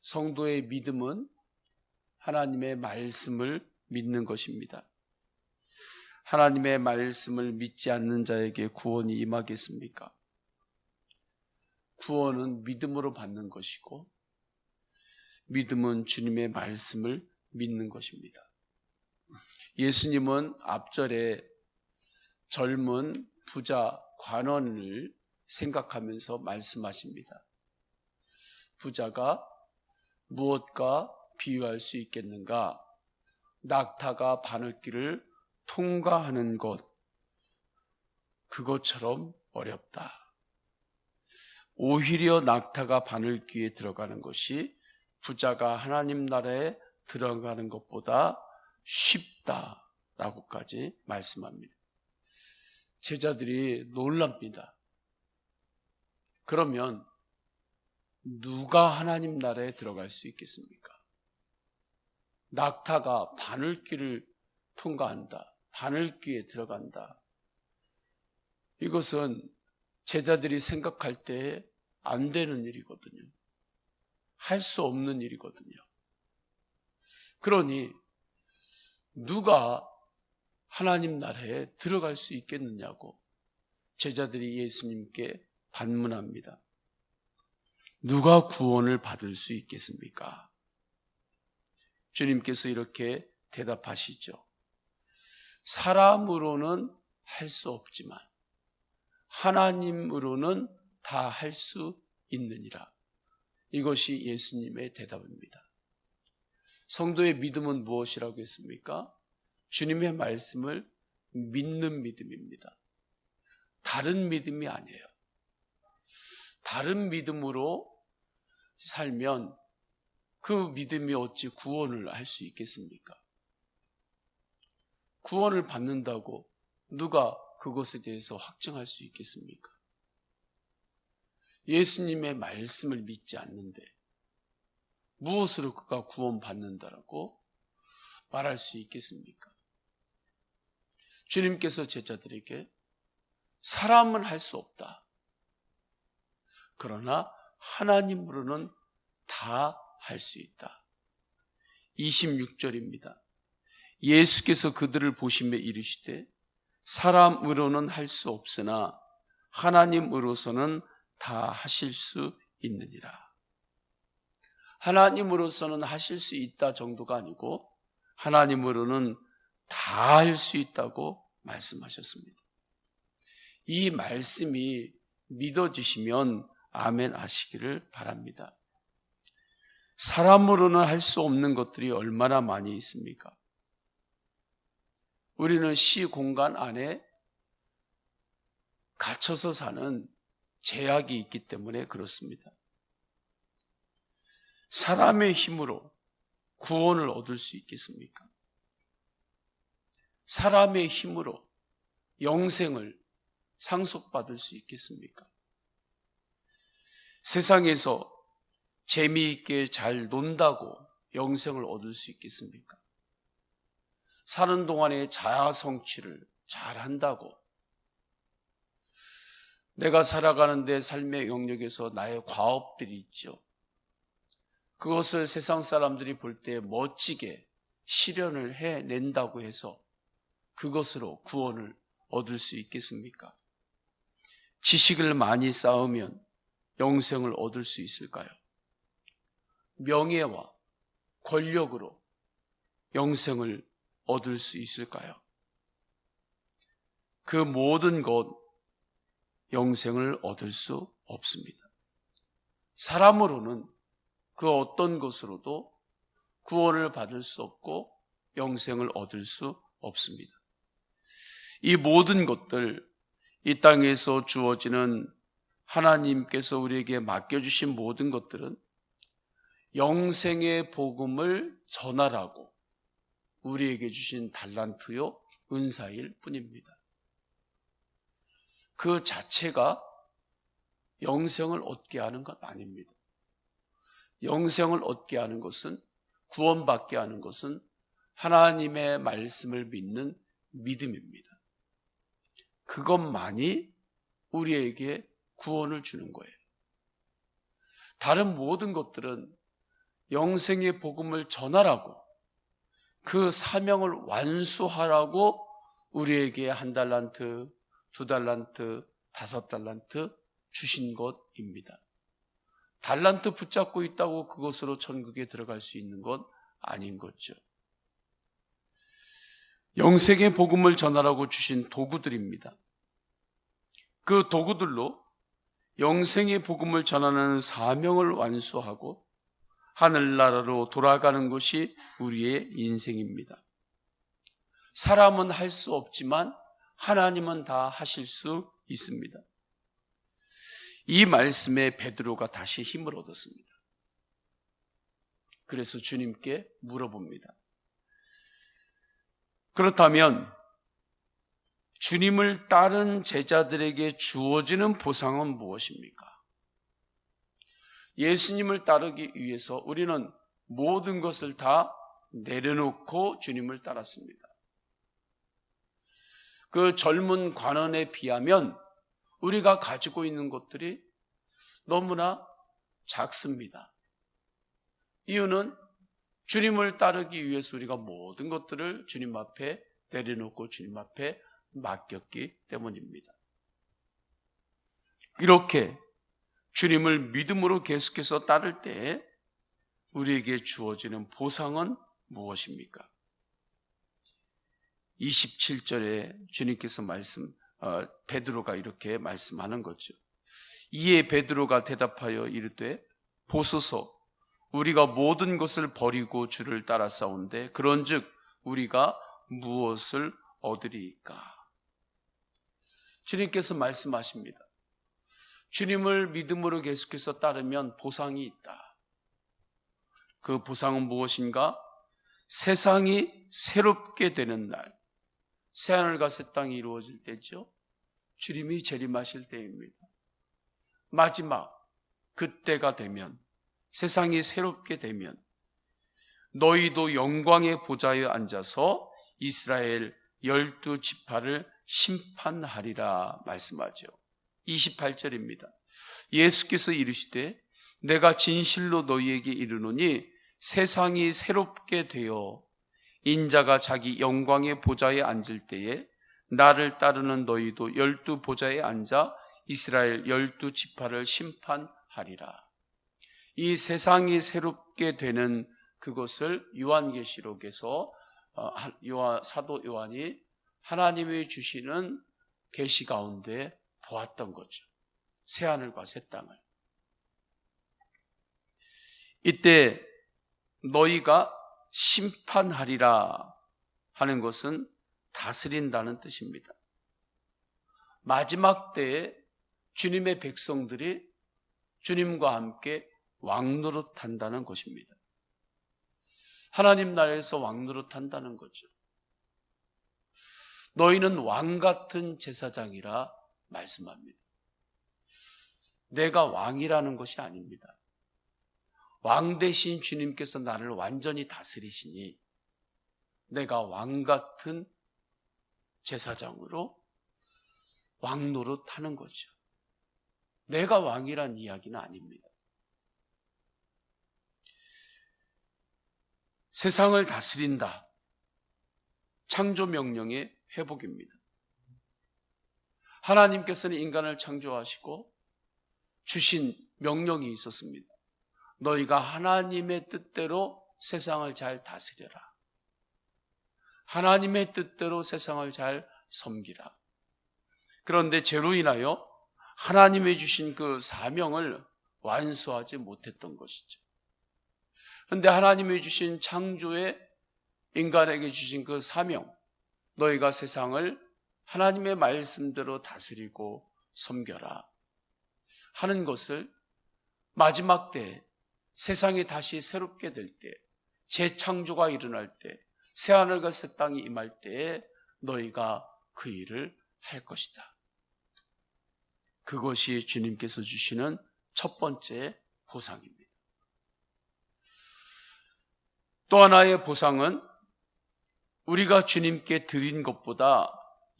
성도의 믿음은 하나님의 말씀을 믿는 것입니다. 하나님의 말씀을 믿지 않는 자에게 구원이 임하겠습니까? 구원은 믿음으로 받는 것이고 믿음은 주님의 말씀을 믿는 것입니다. 예수님은 앞절에 젊은 부자 관원을 생각하면서 말씀하십니다. 부자가 무엇과 비유할 수 있겠는가? 낙타가 바늘길을 통과하는 것, 그것처럼 어렵다. 오히려 낙타가 바늘귀에 들어가는 것이 부자가 하나님 나라에 들어가는 것보다 쉽다라고까지 말씀합니다. 제자들이 놀랍니다. 그러면 누가 하나님 나라에 들어갈 수 있겠습니까? 낙타가 바늘길을 통과한다. 바늘귀에 들어간다. 이것은 제자들이 생각할 때 안 되는 일이거든요. 할 수 없는 일이거든요. 그러니 누가 하나님 나라에 들어갈 수 있겠느냐고 제자들이 예수님께 반문합니다. 누가 구원을 받을 수 있겠습니까? 주님께서 이렇게 대답하시죠. 사람으로는 할 수 없지만 하나님으로는 다 할 수 있느니라. 이것이 예수님의 대답입니다. 성도의 믿음은 무엇이라고 했습니까? 주님의 말씀을 믿는 믿음입니다. 다른 믿음이 아니에요. 다른 믿음으로 살면 그 믿음이 어찌 구원을 할 수 있겠습니까? 구원을 받는다고 누가 그것에 대해서 확증할 수 있겠습니까? 예수님의 말씀을 믿지 않는데 무엇으로 그가 구원받는다라고 말할 수 있겠습니까? 주님께서 제자들에게 사람은 할 수 없다. 그러나 하나님으로는 다 할 수 있다. 26절입니다. 예수께서 그들을 보시며 이르시되 사람으로는 할 수 없으나 하나님으로서는 다 하실 수 있느니라. 하나님으로서는 하실 수 있다 정도가 아니고 하나님으로는 다 할 수 있다고 말씀하셨습니다. 이 말씀이 믿어지시면 아멘 하시기를 바랍니다. 사람으로는 할 수 없는 것들이 얼마나 많이 있습니까? 우리는 시 공간 안에 갇혀서 사는 제약이 있기 때문에 그렇습니다. 사람의 힘으로 구원을 얻을 수 있겠습니까? 사람의 힘으로 영생을 상속받을 수 있겠습니까? 세상에서 재미있게 잘 논다고 영생을 얻을 수 있겠습니까? 사는 동안에 자아 성취를 잘 한다고 내가 살아가는데 삶의 영역에서 나의 과업들이 있죠. 그것을 세상 사람들이 볼 때 멋지게 실현을 해낸다고 해서 그것으로 구원을 얻을 수 있겠습니까? 지식을 많이 쌓으면 영생을 얻을 수 있을까요? 명예와 권력으로 영생을 얻을 수 있을까요? 그 모든 것 영생을 얻을 수 없습니다. 사람으로는 그 어떤 것으로도 구원을 받을 수 없고 영생을 얻을 수 없습니다. 이 모든 것들, 이 땅에서 주어지는 하나님께서 우리에게 맡겨주신 모든 것들은 영생의 복음을 전하라고 우리에게 주신 달란트요 은사일 뿐입니다. 그 자체가 영생을 얻게 하는 것 아닙니다. 영생을 얻게 하는 것은, 구원받게 하는 것은 하나님의 말씀을 믿는 믿음입니다. 그것만이 우리에게 구원을 주는 거예요. 다른 모든 것들은 영생의 복음을 전하라고, 그 사명을 완수하라고 우리에게 1달란트, 2달란트, 5달란트 주신 것입니다. 달란트 붙잡고 있다고 그것으로 천국에 들어갈 수 있는 것 아닌 거죠. 영생의 복음을 전하라고 주신 도구들입니다. 그 도구들로 영생의 복음을 전하는 사명을 완수하고 하늘나라로 돌아가는 것이 우리의 인생입니다. 사람은 할 수 없지만 하나님은 다 하실 수 있습니다. 이 말씀에 베드로가 다시 힘을 얻었습니다. 그래서 주님께 물어봅니다. 그렇다면 주님을 따른 제자들에게 주어지는 보상은 무엇입니까? 예수님을 따르기 위해서 우리는 모든 것을 다 내려놓고 주님을 따랐습니다. 그 젊은 관원에 비하면 우리가 가지고 있는 것들이 너무나 작습니다. 이유는 주님을 따르기 위해서 우리가 모든 것들을 주님 앞에 내려놓고 주님 앞에 맡겼기 때문입니다. 이렇게 주님을 믿음으로 계속해서 따를 때 우리에게 주어지는 보상은 무엇입니까? 27절에 주님께서 베드로가 이렇게 말씀하는 거죠. 이에 베드로가 대답하여 이르되 보소서 우리가 모든 것을 버리고 주를 따라 싸운데 그런즉 우리가 무엇을 얻으리까? 주님께서 말씀하십니다. 주님을 믿음으로 계속해서 따르면 보상이 있다. 그 보상은 무엇인가? 세상이 새롭게 되는 날, 새하늘과 새 땅이 이루어질 때죠. 주님이 재림하실 때입니다. 마지막 그때가 되면, 세상이 새롭게 되면 너희도 영광의 보좌에 앉아서 이스라엘 12지파를 심판하리라 말씀하죠. 28절입니다. 예수께서 이르시되 내가 진실로 너희에게 이르노니 세상이 새롭게 되어 인자가 자기 영광의 보좌에 앉을 때에 나를 따르는 너희도 12보좌에 앉아 이스라엘 12지파를 심판하리라. 이 세상이 새롭게 되는 그것을 요한계시록에서 사도 요한이 하나님이 주시는 계시 가운데 보았던 거죠. 새하늘과 새 땅을. 이때 너희가 심판하리라 하는 것은 다스린다는 뜻입니다. 마지막 때에 주님의 백성들이 주님과 함께 왕노릇한다는 것입니다. 하나님 나라에서 왕노릇한다는 거죠. 너희는 왕 같은 제사장이라 말씀합니다. 내가 왕이라는 것이 아닙니다. 왕 대신 주님께서 나를 완전히 다스리시니 내가 왕 같은 제사장으로 왕노릇하는 거죠. 내가 왕이란 이야기는 아닙니다. 세상을 다스린다. 창조 명령의 회복입니다. 하나님께서는 인간을 창조하시고 주신 명령이 있었습니다. 너희가 하나님의 뜻대로 세상을 잘 다스려라. 하나님의 뜻대로 세상을 잘 섬기라. 그런데 죄로 인하여 하나님이 주신 그 사명을 완수하지 못했던 것이죠. 그런데 하나님이 주신 창조에 인간에게 주신 그 사명, 너희가 세상을 하나님의 말씀대로 다스리고 섬겨라 하는 것을 마지막 때 세상이 다시 새롭게 될 때, 재창조가 일어날 때, 새하늘과 새 땅이 임할 때에 너희가 그 일을 할 것이다. 그것이 주님께서 주시는 첫 번째 보상입니다. 또 하나의 보상은 우리가 주님께 드린 것보다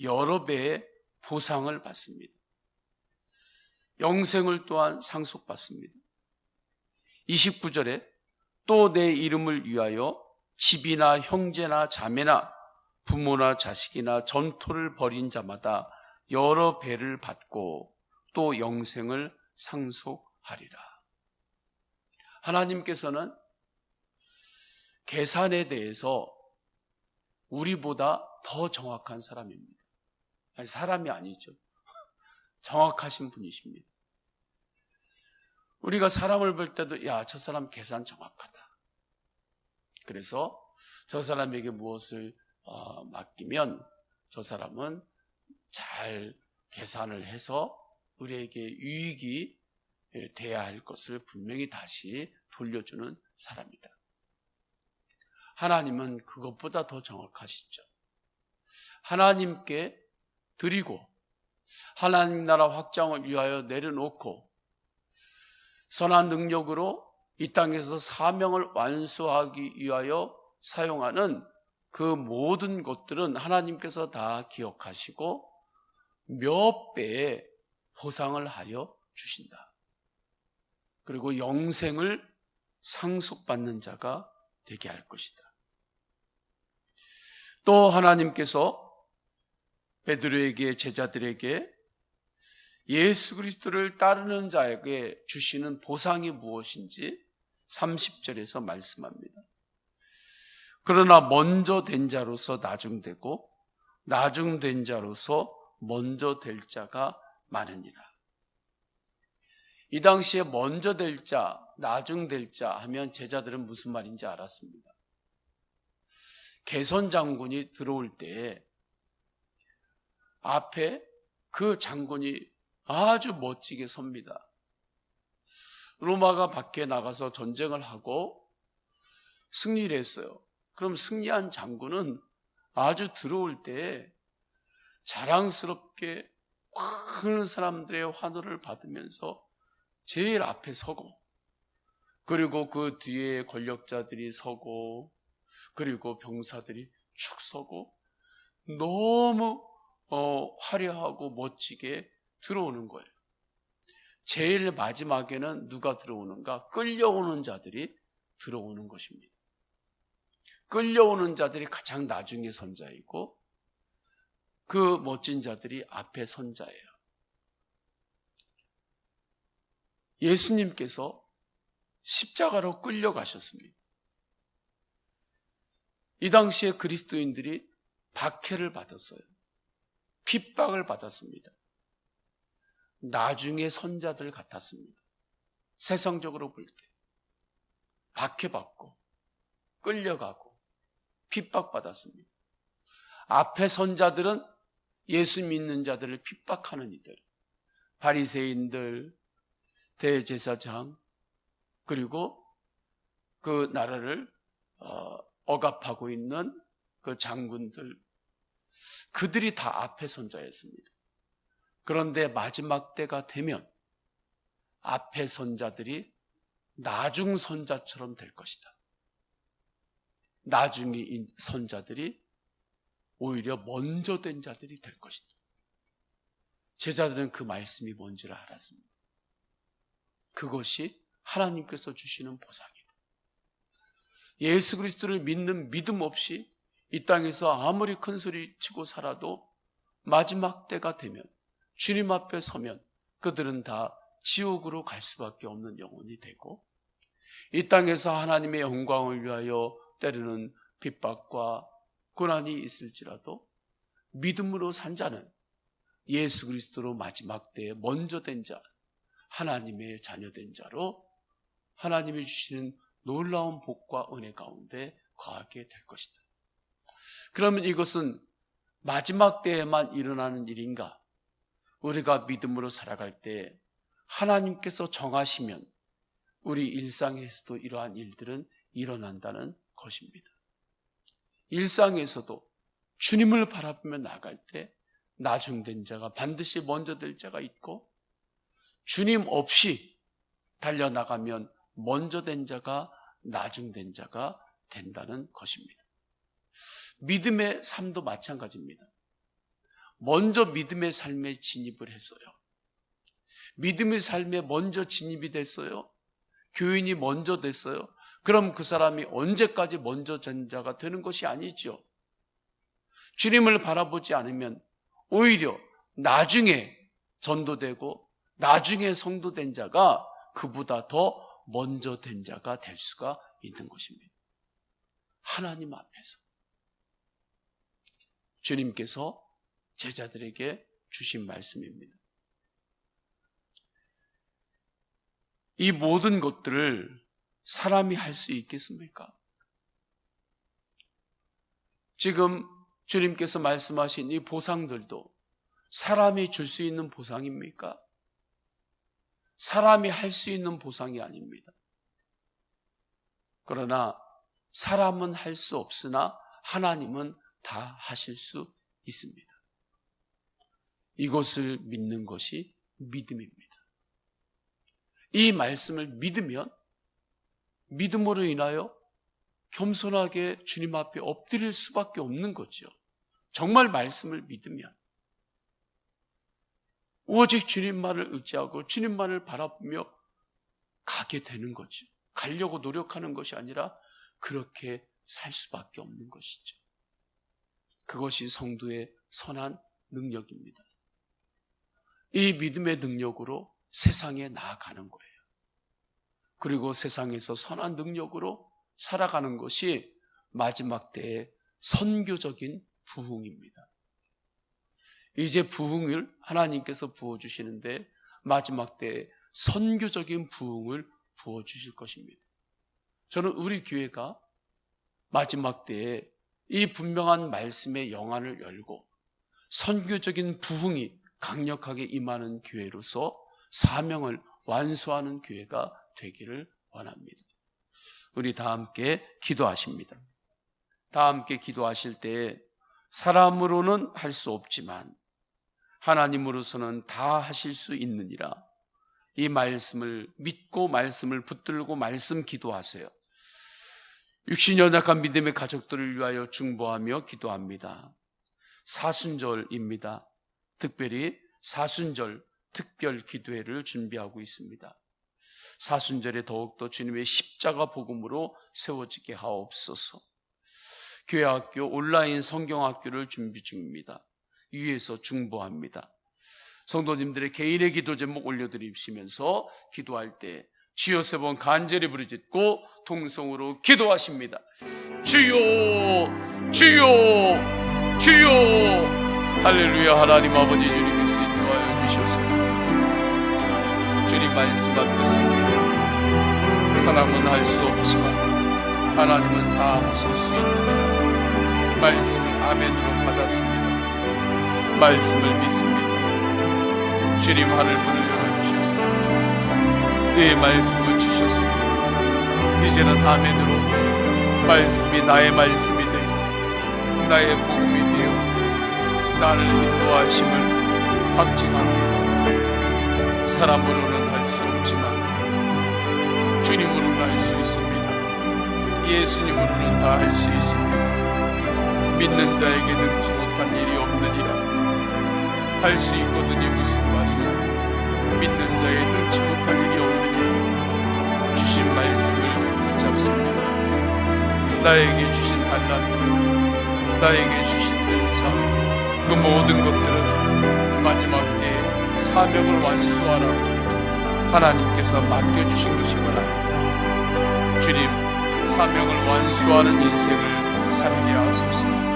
여러 배의 보상을 받습니다. 영생을 또한 상속받습니다. 29절에 또 내 이름을 위하여 집이나 형제나 자매나 부모나 자식이나 전토를 벌인 자마다 여러 배를 받고 또 영생을 상속하리라. 하나님께서는 계산에 대해서 우리보다 더 정확한 사람입니다. 아니, 사람이 아니죠. 정확하신 분이십니다. 우리가 사람을 볼 때도 야, 저 사람 계산 정확하다. 그래서 저 사람에게 무엇을 맡기면 저 사람은 잘 계산을 해서 우리에게 유익이 돼야 할 것을 분명히 다시 돌려주는 사람이다. 하나님은 그것보다 더 정확하시죠. 하나님께 드리고 하나님 나라 확장을 위하여 내려놓고 선한 능력으로 이 땅에서 사명을 완수하기 위하여 사용하는 그 모든 것들은 하나님께서 다 기억하시고 몇 배의 보상을 하여 주신다. 그리고 영생을 상속받는 자가 되게 할 것이다. 또 하나님께서 베드로에게, 제자들에게 예수 그리스도를 따르는 자에게 주시는 보상이 무엇인지 30절에서 말씀합니다. 그러나 먼저 된 자로서 나중되고 나중된 자로서 먼저 될 자가 많으니라. 이 당시에 먼저 될 자, 나중될 자 하면 제자들은 무슨 말인지 알았습니다. 개선 장군이 들어올 때 앞에 그 장군이 아주 멋지게 섭니다. 로마가 밖에 나가서 전쟁을 하고 승리를 했어요. 그럼 승리한 장군은 아주 들어올 때 자랑스럽게 많은 사람들의 환호를 받으면서 제일 앞에 서고, 그리고 그 뒤에 권력자들이 서고, 그리고 병사들이 축 서고, 너무 화려하고 멋지게 들어오는 거예요. 제일 마지막에는 누가 들어오는가? 끌려오는 자들이 들어오는 것입니다. 끌려오는 자들이 가장 나중에 선 자이고 그 멋진 자들이 앞에 선 자예요. 예수님께서 십자가로 끌려가셨습니다. 이 당시에 그리스도인들이 박해를 받았어요. 핍박을 받았습니다. 나중에 선자들 같았습니다. 세상적으로 볼 때 박해받고 끌려가고 핍박받았습니다. 앞에 선자들은 예수 믿는 자들을 핍박하는 이들, 바리새인들, 대제사장, 그리고 그 나라를 억압하고 있는 그 장군들, 그들이 다 앞에 선자였습니다. 그런데 마지막 때가 되면 앞에 선자들이 나중 선자처럼 될 것이다. 나중에 선자들이 오히려 먼저 된 자들이 될 것이다. 제자들은 그 말씀이 뭔지를 알았습니다. 그것이 하나님께서 주시는 보상이다. 예수 그리스도를 믿는 믿음 없이 이 땅에서 아무리 큰 소리 치고 살아도 마지막 때가 되면, 주님 앞에 서면 그들은 다 지옥으로 갈 수밖에 없는 영혼이 되고, 이 땅에서 하나님의 영광을 위하여 때리는 핍박과 고난이 있을지라도 믿음으로 산 자는 예수 그리스도로 마지막 때에 먼저 된 자, 하나님의 자녀된 자로 하나님이 주시는 놀라운 복과 은혜 가운데 거하게 될 것이다. 그러면 이것은 마지막 때에만 일어나는 일인가? 우리가 믿음으로 살아갈 때 하나님께서 정하시면 우리 일상에서도 이러한 일들은 일어난다는 것입니다. 일상에서도 주님을 바라보며 나갈 때 나중된 자가 반드시 먼저 될 자가 있고, 주님 없이 달려나가면 먼저 된 자가 나중된 자가 된다는 것입니다. 믿음의 삶도 마찬가지입니다. 먼저 믿음의 삶에 진입을 했어요. 믿음의 삶에 먼저 진입이 됐어요. 교인이 먼저 됐어요. 그럼 그 사람이 언제까지 먼저 된 자가 되는 것이 아니죠. 주님을 바라보지 않으면 오히려 나중에 전도되고 나중에 성도된 자가 그보다 더 먼저 된 자가 될 수가 있는 것입니다. 하나님 앞에서 주님께서 제자들에게 주신 말씀입니다. 이 모든 것들을 사람이 할 수 있겠습니까? 지금 주님께서 말씀하신 이 보상들도 사람이 줄 수 있는 보상입니까? 사람이 할 수 있는 보상이 아닙니다. 그러나 사람은 할 수 없으나 하나님은 다 하실 수 있습니다. 이것을 믿는 것이 믿음입니다. 이 말씀을 믿으면 믿음으로 인하여 겸손하게 주님 앞에 엎드릴 수밖에 없는 거죠. 정말 말씀을 믿으면 오직 주님만을 의지하고 주님만을 바라보며 가게 되는 거죠. 가려고 노력하는 것이 아니라 그렇게 살 수밖에 없는 것이죠. 그것이 성도의 선한 능력입니다. 이 믿음의 능력으로 세상에 나아가는 거예요. 그리고 세상에서 선한 능력으로 살아가는 것이 마지막 때의 선교적인 부흥입니다. 이제 부흥을 하나님께서 부어주시는데 마지막 때에 선교적인 부흥을 부어주실 것입니다. 저는 우리 교회가 마지막 때에 이 분명한 말씀의 영안을 열고 선교적인 부흥이 강력하게 임하는 교회로서 사명을 완수하는 교회가 되기를 원합니다. 우리 다 함께 기도하십니다. 다 함께 기도하실 때 사람으로는 할 수 없지만 하나님으로서는 다 하실 수 있느니라. 이 말씀을 믿고 말씀을 붙들고 말씀 기도하세요. 육신이 연약한 믿음의 가족들을 위하여 중보하며 기도합니다. 사순절입니다. 특별히 사순절 특별 기도회를 준비하고 있습니다. 사순절에 더욱더 주님의 십자가 복음으로 세워지게 하옵소서. 교회학교 온라인 성경학교를 준비 중입니다. 위에서 중보합니다. 성도님들의 개인의 기도 제목 올려드리시면서 기도할 때 주여 세 번 간절히 부르짖고 통성으로 기도하십니다. 주여 주여 주여. 할렐루야. 하나님 아버지 주님께서 인도하여 주셨습니다. 주님 말씀 받겠습니다. 사람은 할 수 없지만 하나님은 다 하실 수 있느니라. 말씀을 아멘으로 받았습니다. 말씀을 믿습니다. 주님 하늘문을 열어주셨습니다. 네 말씀을 주셨습니다. 이제는 아멘으로 말씀이 나의 말씀이 되고 나의 복음이 되어 나를 인도하심을 확증합니다. 사람으로는 할 수 없지만 주님으로는 할 수 있습니다. 예수님으로는 다 할 수 있습니다. 믿는 자에게 능치 못한 일이 없느니라. 할 수 있거든요. 무슨 말이냐. 믿는 자에 능치 못할 일이 없느니라. 주신 말씀을 붙잡습니다. 나에게 주신 달란트, 나에게 주신 은사, 그 모든 것들은 마지막 때에 사명을 완수하라고 하나님께서 맡겨주신 것임을 알고 주님 사명을 완수하는 인생을 살게 하소서.